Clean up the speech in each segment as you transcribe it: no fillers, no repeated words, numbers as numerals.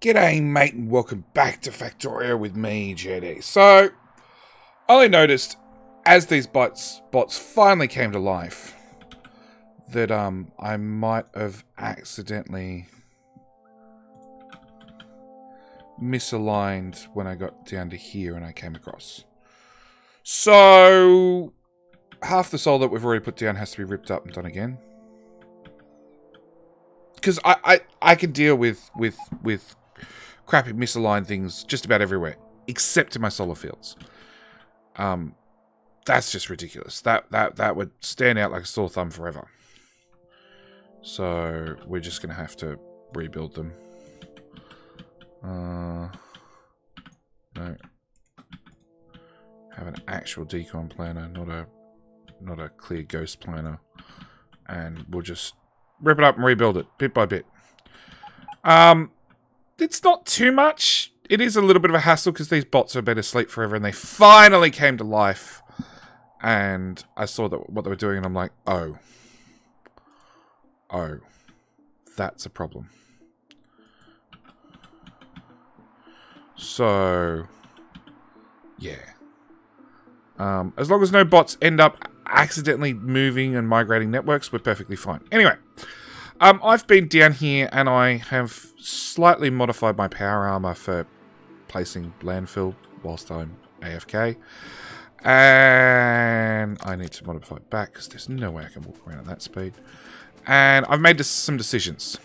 G'day mate and welcome back to Factorio with me, JD. So, I only noticed as these bots finally came to life that I might have accidentally misaligned when I got down to here and I came across. So, half the soul that we've already put down has to be ripped up and done again. Because I can deal with crappy misaligned things just about everywhere, except in my solar fields. That's just ridiculous. That would stand out like a sore thumb forever. So we're just gonna have to rebuild them. No. Have an actual decon planner, not a clear ghost planner, and we'll just rip it up and rebuild it bit by bit. It's not too much. It is a little bit of a hassle because these bots have been asleep forever and they finally came to life. And I saw that what they were doing and I'm like, oh, that's a problem. So, yeah. As long as no bots end up accidentally moving and migrating networks, we're perfectly fine. Anyway, I've been down here and I have slightly modified my power armor for placing landfill whilst I'm AFK. And I need to modify it back because there's no way I can walk around at that speed. And I've made some decisions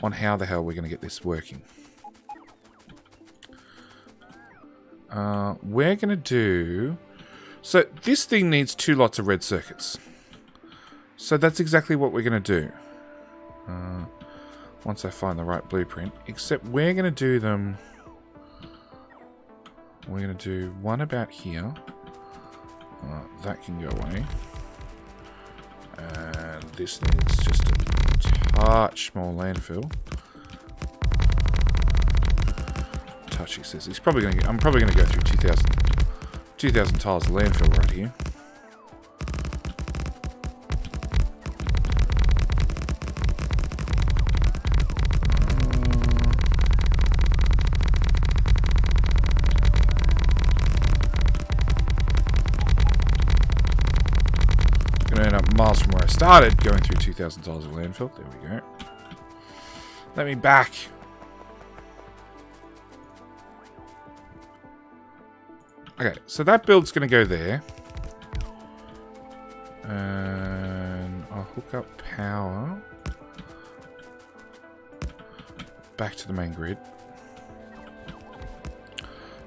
on how the hell we're going to get this working. We're going to do... So this thing needs 2 lots of red circuits. So that's exactly what we're going to do. Once I find the right blueprint. Except we're going to do them... We're going to do one about here. That can go away. And this needs just a touch more landfill. Touch, he says. He's probably going to. I'm probably going to go through 2,000 tiles of landfill right here. Miles from where I started, going through 2,000 tiles of landfill. There we go. Let me back. Okay, so that build's going to go there. And I'll hook up power back to the main grid.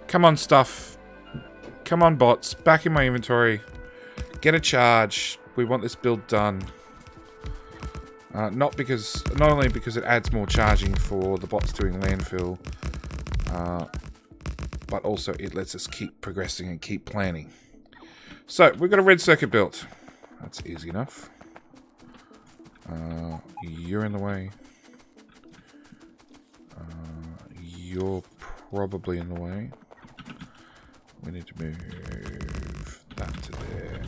Come on, stuff. Come on, bots. Back in my inventory. Get a charge. We want this build done. Not only because it adds more charging for the bots doing landfill, but also it lets us keep progressing and keep planning. So we've got a red circuit built. That's easy enough. You're in the way. You're probably in the way. We need to move that to there.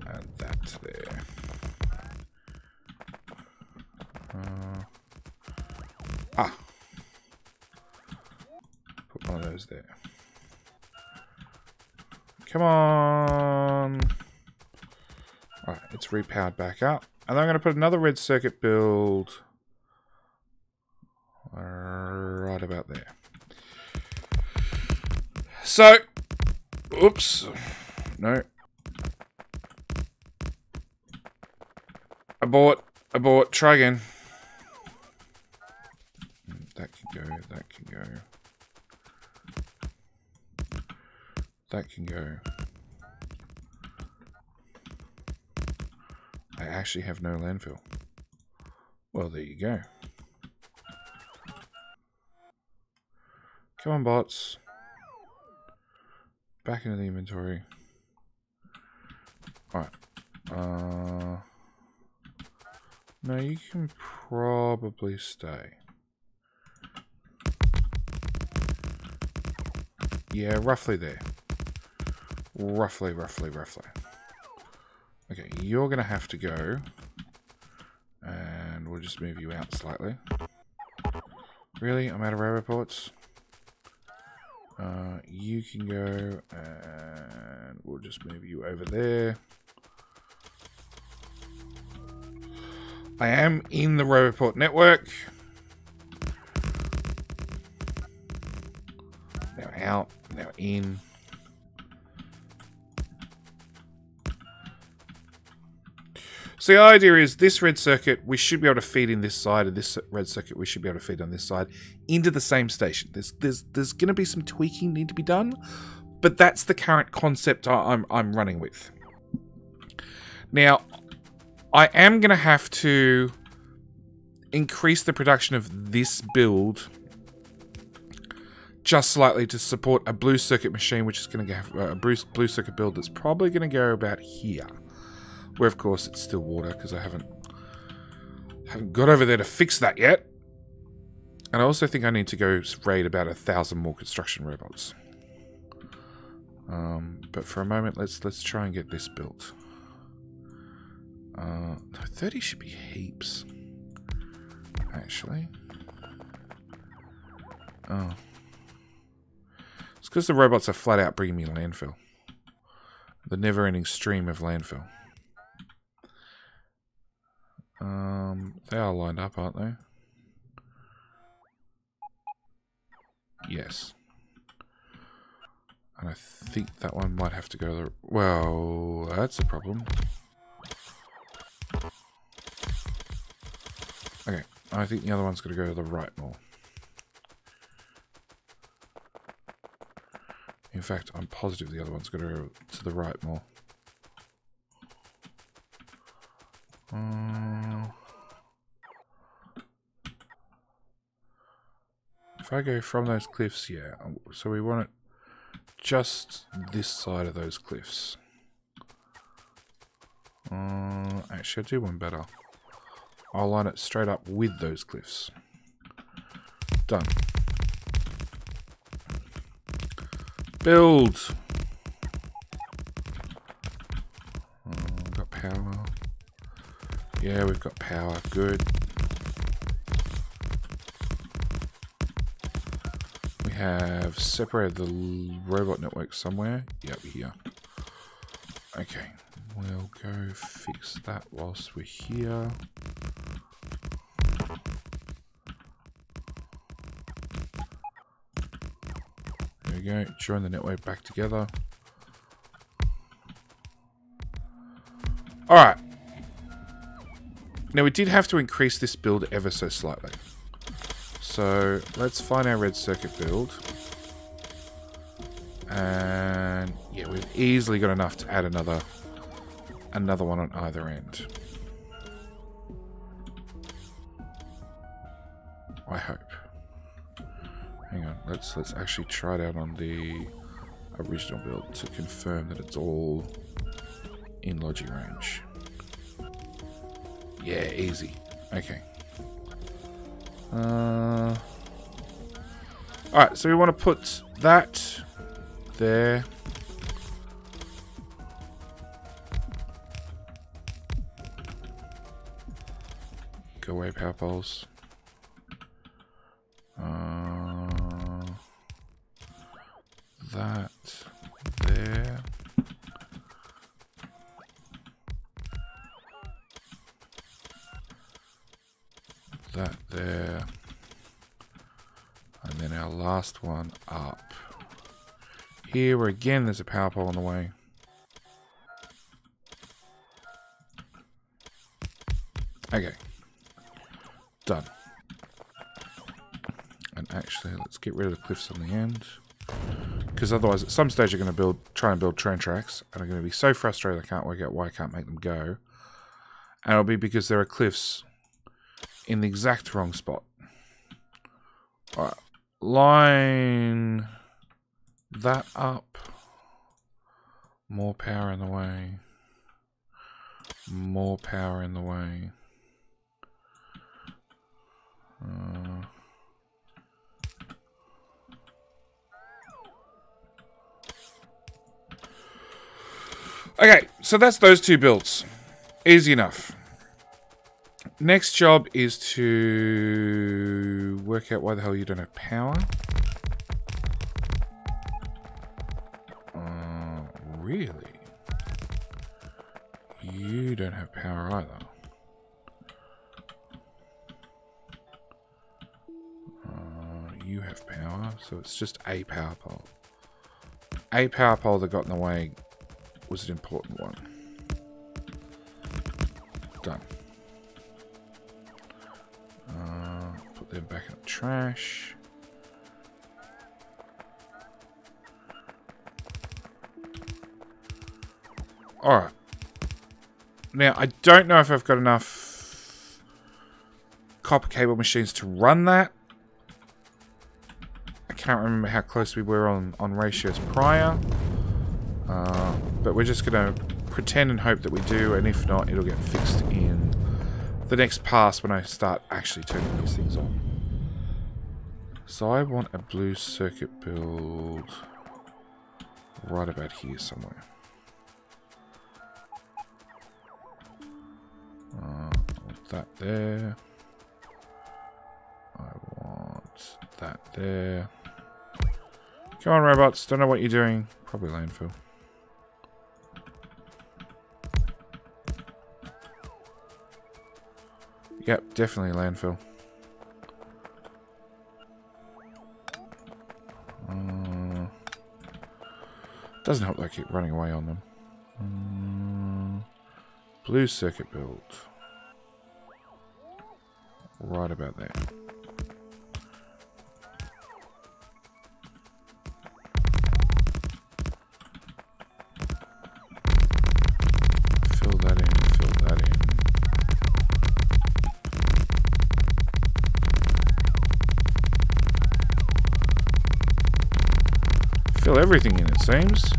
And that there. Put one of those there. Come on. Alright, it's repowered back up. And then I'm going to put another red circuit build right about there. So, oops. No. Abort, try again. That can go, that can go. That can go. I actually have no landfill. Well, there you go. Come on, bots. Back into the inventory. Alright. No, you can probably stay. Yeah, roughly there. Roughly. Okay, you're going to have to go. And we'll just move you out slightly. Really? I'm out of robot ports? You can go, and we'll just move you over there. I am in the robot port network. Now out, now in. So the idea is this red circuit, we should be able to feed in this side, and this red circuit, we should be able to feed on this side into the same station. There's going to be some tweaking need to be done, but that's the current concept I'm running with. Now, I am going to have to increase the production of this build just slightly to support a blue circuit machine, which is going to have a blue circuit build that's probably going to go about here. Where, of course, it's still water, because I haven't got over there to fix that yet. And I also think I need to go raid about 1,000 more construction robots. But for a moment, let's try and get this built. 30 should be heaps, actually. Oh. It's because the robots are flat out bringing me landfill. The never-ending stream of landfill. They are lined up, aren't they? Yes. And I think that one might have to go the... Well, that's a problem. Okay, I think the other one's going to go to the right more. In fact, I'm positive the other one's going to go to the right more. If I go from those cliffs, yeah. So we want it just this side of those cliffs. Actually, I do one better. I'll line it straight up with those cliffs. Done. Build. Got power. Yeah, we've got power. Good. We have separated the robot network somewhere. Yep, here. Okay. We'll go fix that whilst we're here. There we go. Join the network back together. Alright. Now we did have to increase this build ever so slightly. So let's find our red circuit build. And yeah, we've easily got enough to add another one on either end. I hope. Hang on, let's actually try it out on the original build to confirm that it's all in logic range. Yeah, easy. Okay. Alright, so we want to put that there. Go away, power poles. That there. That there. And then our last one up. Here, where again there's a power pole on the way. Okay. Done. And actually, let's get rid of the cliffs on the end. Because otherwise, at some stage, you're going to try and build train tracks. And I'm going to be so frustrated I can't work out why I can't make them go. And it'll be because there are cliffs in the exact wrong spot. Alright. Line that up. More power in the way. More power in the way. Okay, so that's those two builds. Easy enough. Next job is to work out why the hell you don't have power. Really? You don't have power either. You have power, so it's just a power pole. A power pole that got in the way was an important one. Done. Put them back in the trash. Alright. Now, I don't know if I've got enough copper cable machines to run that. I can't remember how close we were on ratios prior. But we're just going to pretend and hope that we do, and if not, it'll get fixed in the next pass when I start actually turning these things on. So I want a blue circuit build right about here somewhere. I want that there. I want that there. Come on, robots. Don't know what you're doing. Probably landfill. Yep, definitely landfill. Doesn't help that I keep running away on them. Blue circuit build. Right about there. Fill that in, fill that in. Fill everything in, it seems.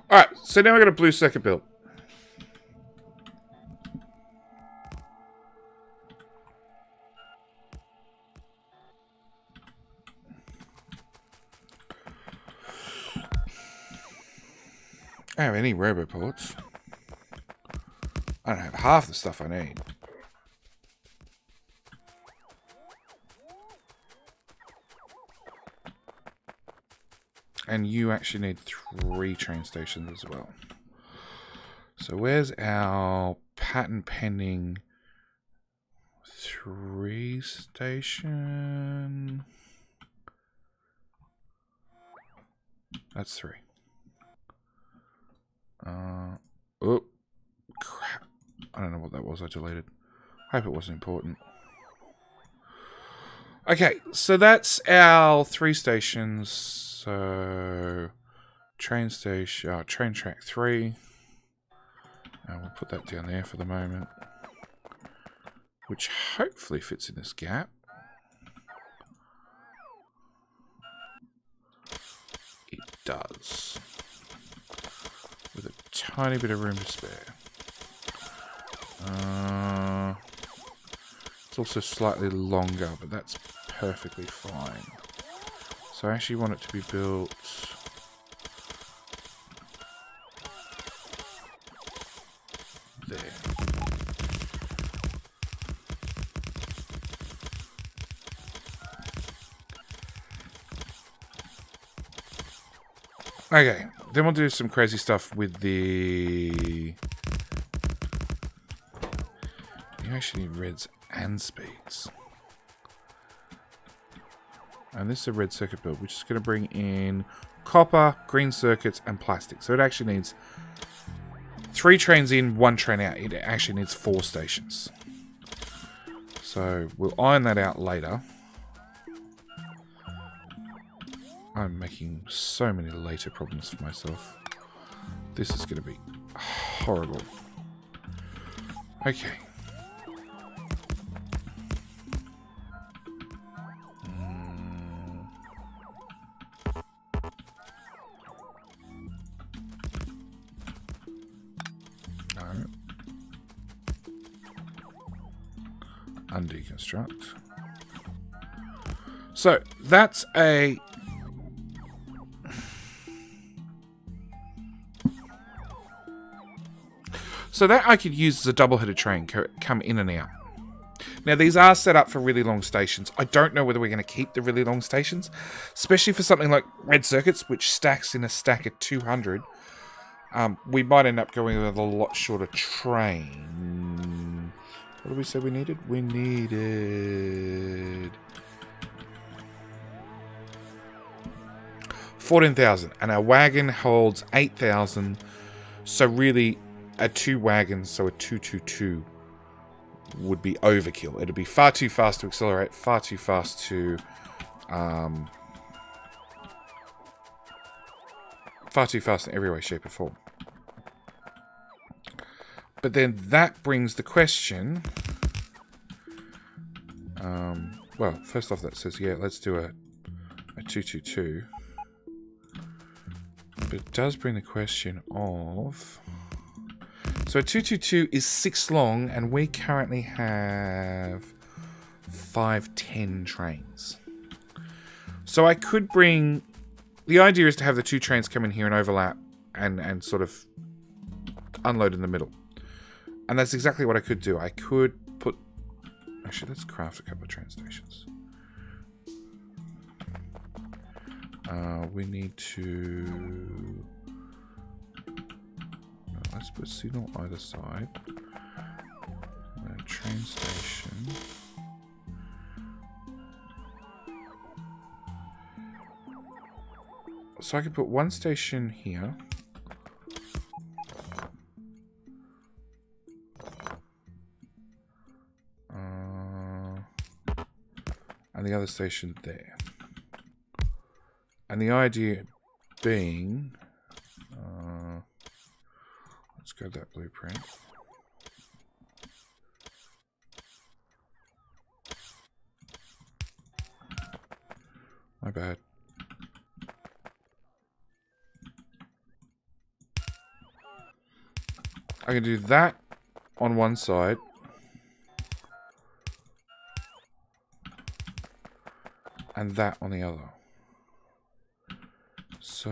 Alright, so now I got a blue circuit build. I don't have any roboports. I don't have half the stuff I need. And you actually need 3 train stations as well. So where's our patent pending 3 station? That's 3. Oh, crap. I don't know what that was. I deleted. I hope it wasn't important. Okay, so that's our 3 stations. So, train station, train track 3. And we'll put that down there for the moment. Which hopefully fits in this gap. It does. With a tiny bit of room to spare. It's also slightly longer, but that's perfectly fine. So I actually want it to be built there. Okay, then we'll do some crazy stuff with the... You actually need reds and speeds. And this is a red circuit build, which is going to bring in copper, green circuits, and plastic. So it actually needs 3 trains in, 1 train out. It actually needs 4 stations. So we'll iron that out later. I'm making so many later problems for myself. This is going to be horrible. Okay. Undeconstruct. So that's a... So that I could use as a double-headed train, come in and out. Now, these are set up for really long stations. I don't know whether we're going to keep the really long stations, especially for something like red circuits, which stacks in a stack of 200. We might end up going with a lot shorter train. What did we say we needed? We needed 14,000, and our wagon holds 8,000. So really, a 2 wagons, so a 222 would be overkill. It'd be far too fast to accelerate, far too fast to far too fast in every way, shape, or form. But then that brings the question. Well, first off, that says, yeah, let's do a 222. But it does bring the question of... So a 222 is 6 long, and we currently have 510 trains. So I could bring... The idea is to have the 2 trains come in here and overlap and sort of unload in the middle. And that's exactly what I could do. I could put... Actually, let's craft a couple of train stations. We need to... Let's put a signal either side. A train station. So I could put one station here. And the other station there. And the idea being... let's go to that blueprint. My bad. I can do that on one side. And that on the other. So,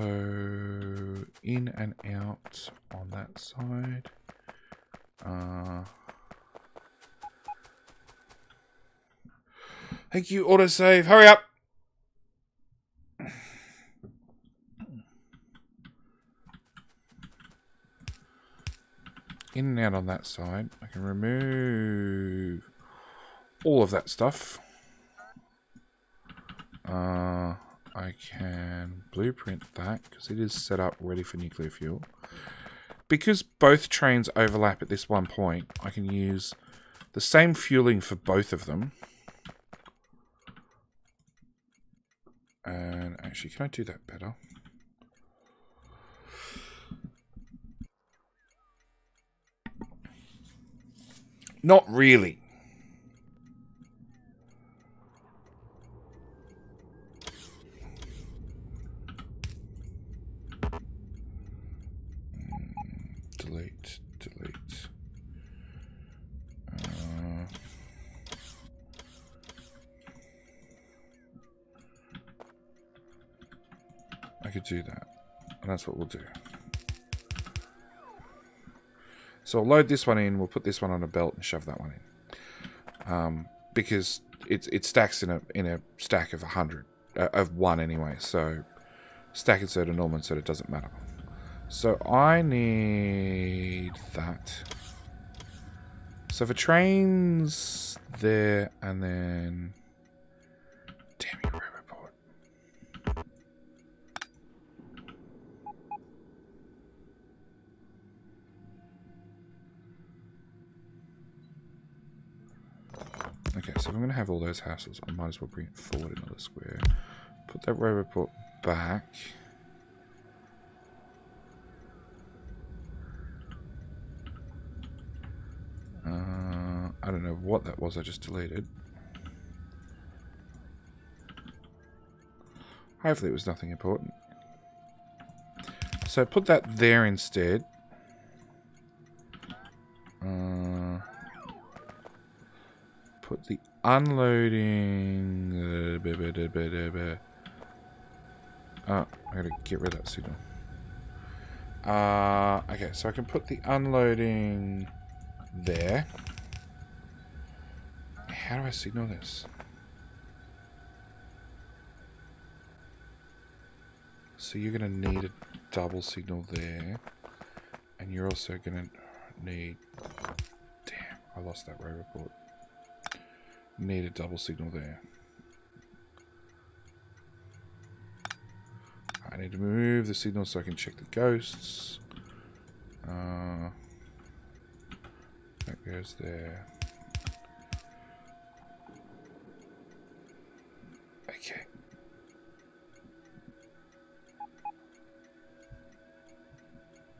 in and out on that side. Thank you, autosave. Hurry up! In and out on that side. I can remove all of that stuff. I can blueprint that because it is set up ready for nuclear fuel. Because both trains overlap at this one point, I can use the same fueling for both of them. And actually, can I do that better? Not really. Delete. I could do that. And that's what we'll do. So I'll load this one in, we'll put this one on a belt and shove that one in. Because it stacks in a stack of 100. Of 1 anyway, so stack insert and normal insert, it doesn't matter. So I need that. So for trains there, and then... Damn you, report. Okay, so if I'm going to have all those hassles, I might as well bring it forward another square. Put that report back. I don't know what that was I just deleted. Hopefully it was nothing important. So put that there instead. Put the unloading. Oh, I gotta get rid of that signal. Okay, so I can put the unloading there. How do I signal this? So you're gonna need a double signal there, and you're also gonna need. Damn, I lost that row report. Need a double signal there. I need to move the signal so I can check the ghosts. That goes there. Okay.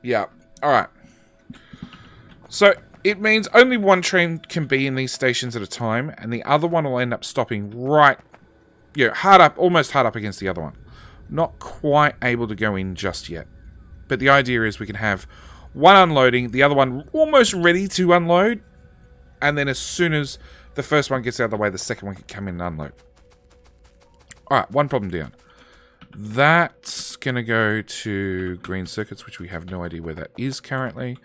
Yeah. Alright. So, it means only one train can be in these stations at a time, and the other one will end up stopping right, hard up, almost hard up against the other one. Not quite able to go in just yet. But the idea is we can have one unloading, the other one almost ready to unload, and then as soon as the first one gets out of the way, the second one can come in and unload. Alright, one problem down. That's going to go to green circuits, which we have no idea where that is currently.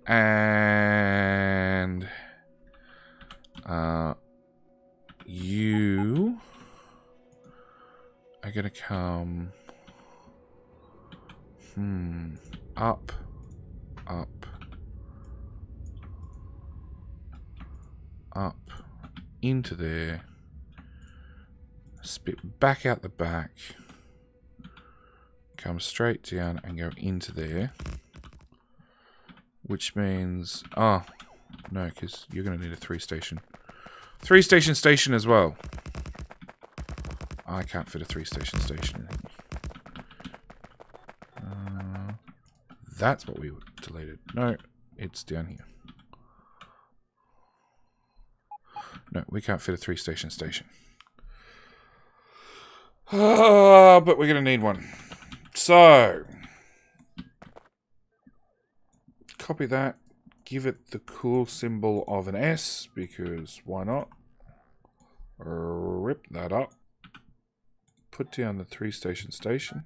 And you are going to come up, into there, spit back out the back, come straight down and go into there, which means, oh, no, because you're going to need a three-station station as well. I can't fit a three-station station in. That's what we deleted. No, it's down here. No, we can't fit a three-station station. But we're going to need one. So, copy that. Give it the cool symbol of an S, because why not? Rip that up. Put down the three-station station.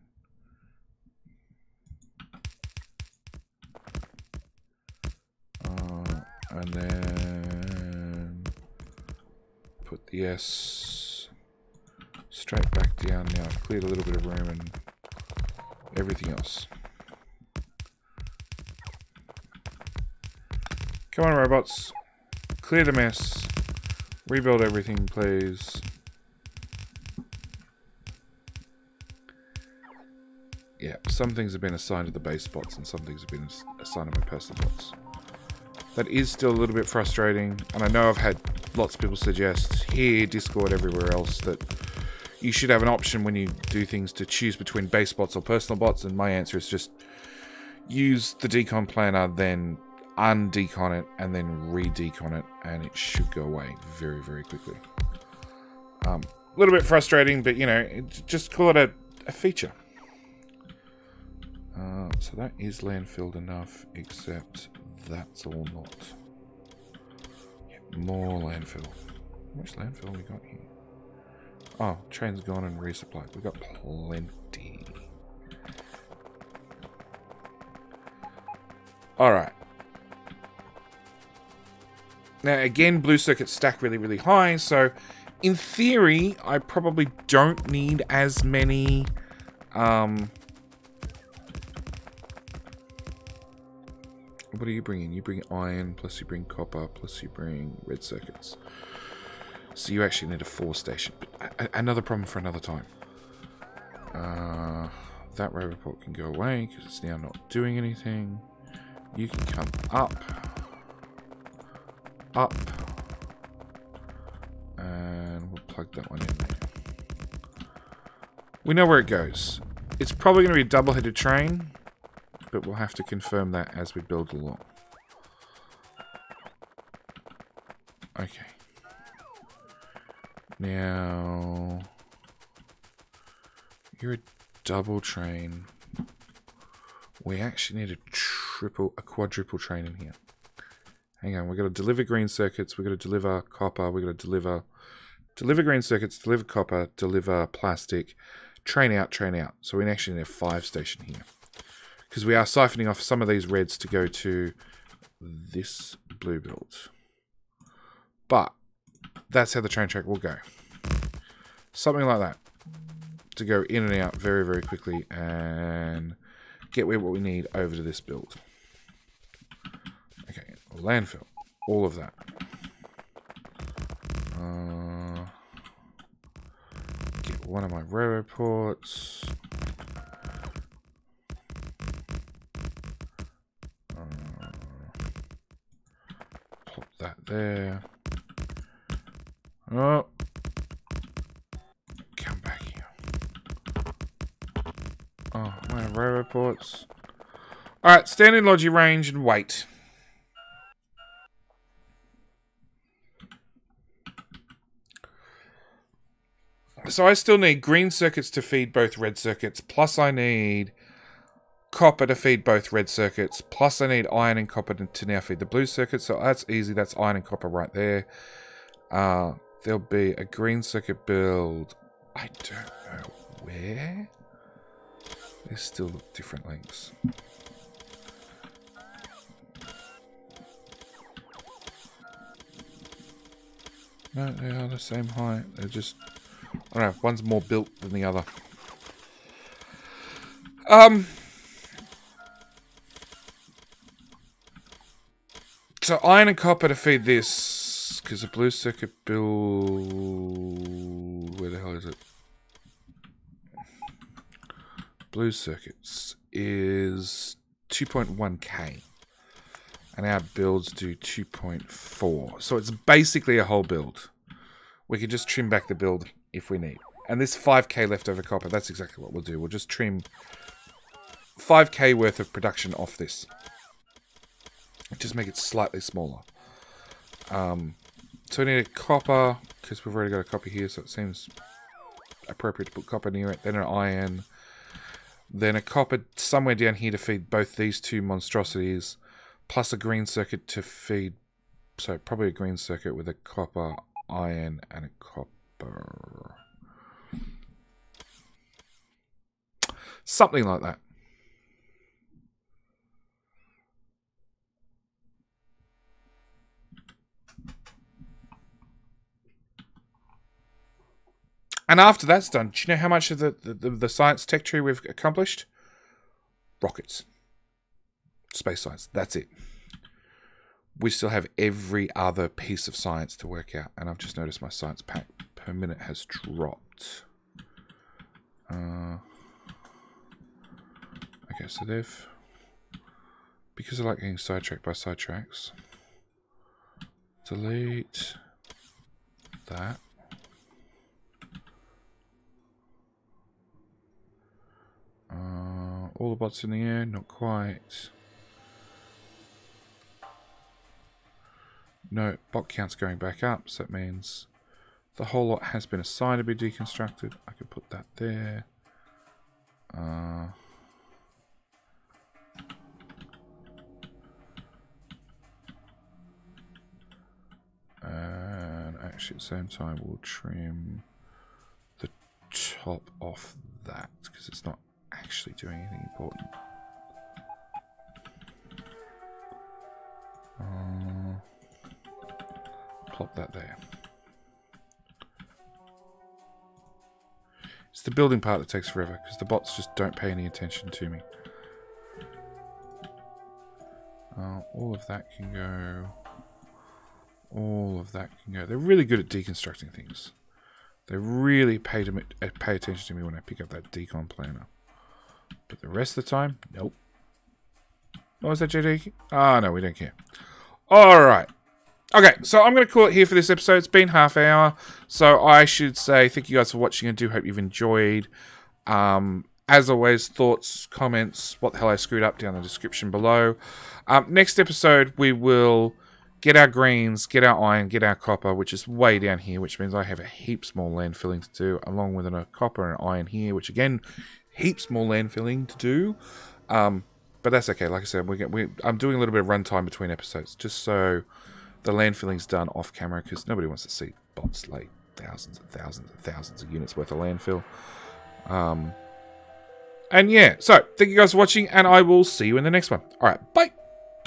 And then put the S straight back down. Now I've cleared a little bit of room and everything else. Come on, robots. Clear the mess. Rebuild everything, please. Yeah, some things have been assigned to the base spots and some things have been assigned to my personal spots. That is still a little bit frustrating, and I know I've had lots of people suggest here, Discord, everywhere else, that you should have an option when you do things to choose between base bots or personal bots, and my answer is just use the decon planner, then undecon it, and then re-decon it, and it should go away very, very quickly. A little bit frustrating, but you know, just call it a feature. So that is landfilled enough, except that's all not. Yeah, more landfill. How much landfill have we got here? Oh, train's gone and resupplied. We've got plenty. Alright. Now, again, blue circuits stack really, really high, so in theory, I probably don't need as many what are you bringing? You bring iron, plus you bring copper, plus you bring red circuits. So you actually need a 4-station. But another problem for another time. That row report can go away because it's now not doing anything. You can come up. And we'll plug that one in there. We know where it goes. It's probably going to be a double-headed train, but we'll have to confirm that as we build along. Okay. Now, you're a double train. We actually need a quadruple train in here. Hang on, we've got to deliver green circuits, we've got to deliver copper, we've got to deliver green circuits, deliver copper, deliver plastic, train out, train out. So we actually need a 5 station here. Because we are siphoning off some of these reds to go to this blue build. But that's how the train track will go. Something like that. To go in and out very, very quickly and get what we need over to this build. Okay, landfill. All of that. Get one of my railroad ports. Pop that there. Oh. Come back here. Oh, my railroad ports. Alright, stand in logi range and wait. So I still need green circuits to feed both red circuits, plus I need copper to feed both red circuits, plus I need iron and copper to now feed the blue circuits. So that's easy, that's iron and copper right there. There'll be a green circuit build. I don't know where. They still look different lengths. No, they are the same height. They're just... I don't know, one's more built than the other. So iron and copper to feed this, because the blue circuit build... Where the hell is it? Blue circuits is 2.1k. And our builds do 2.4. So it's basically a whole build. We can just trim back the build if we need. And this 5k leftover copper, that's exactly what we'll do. We'll just trim 5k worth of production off this. Just make it slightly smaller. So we need a copper, because we've already got a copper here, so it seems appropriate to put copper near it. Then an iron. Then a copper somewhere down here to feed both these two monstrosities. Plus a green circuit to feed... So probably a green circuit with a copper, iron, and a copper. Something like that. And after that's done, do you know how much of the science tech tree we've accomplished? Rockets. Space science. That's it. We still have every other piece of science to work out. And I've just noticed my science pack per minute has dropped. Okay, so they've... Because I like getting sidetracked by sidetracks. Delete that. All the bots in the air, not quite. No, bot count's going back up, so that means the whole lot has been assigned to be deconstructed. I could put that there. And actually at the same time we'll trim the top off that because it's not actually doing anything important. Plop that there. It's the building part that takes forever because the bots just don't pay any attention to me. All of that can go. All of that can go. They're really good at deconstructing things. They really pay attention to me when I pick up that decon planner. But the rest of the time, nope. What was that, JD? Ah, no, we don't care. Alright. Okay, so I'm going to call it here for this episode. It's been half hour. So I should say thank you guys for watching. I do hope you've enjoyed. As always, thoughts, comments, what the hell I screwed up down in the description below. Next episode, we will get our greens, get our iron, get our copper, which is way down here, which means I have a heaps more landfilling to do, along with a copper and iron here, which again, heaps more landfilling to do. But that's okay. Like I said, I'm doing a little bit of runtime between episodes, just so the landfilling's done off camera, because nobody wants to see bots lay thousands and thousands and thousands of units worth of landfill. And yeah, so thank you guys for watching, and I will see you in the next one. All right, bye.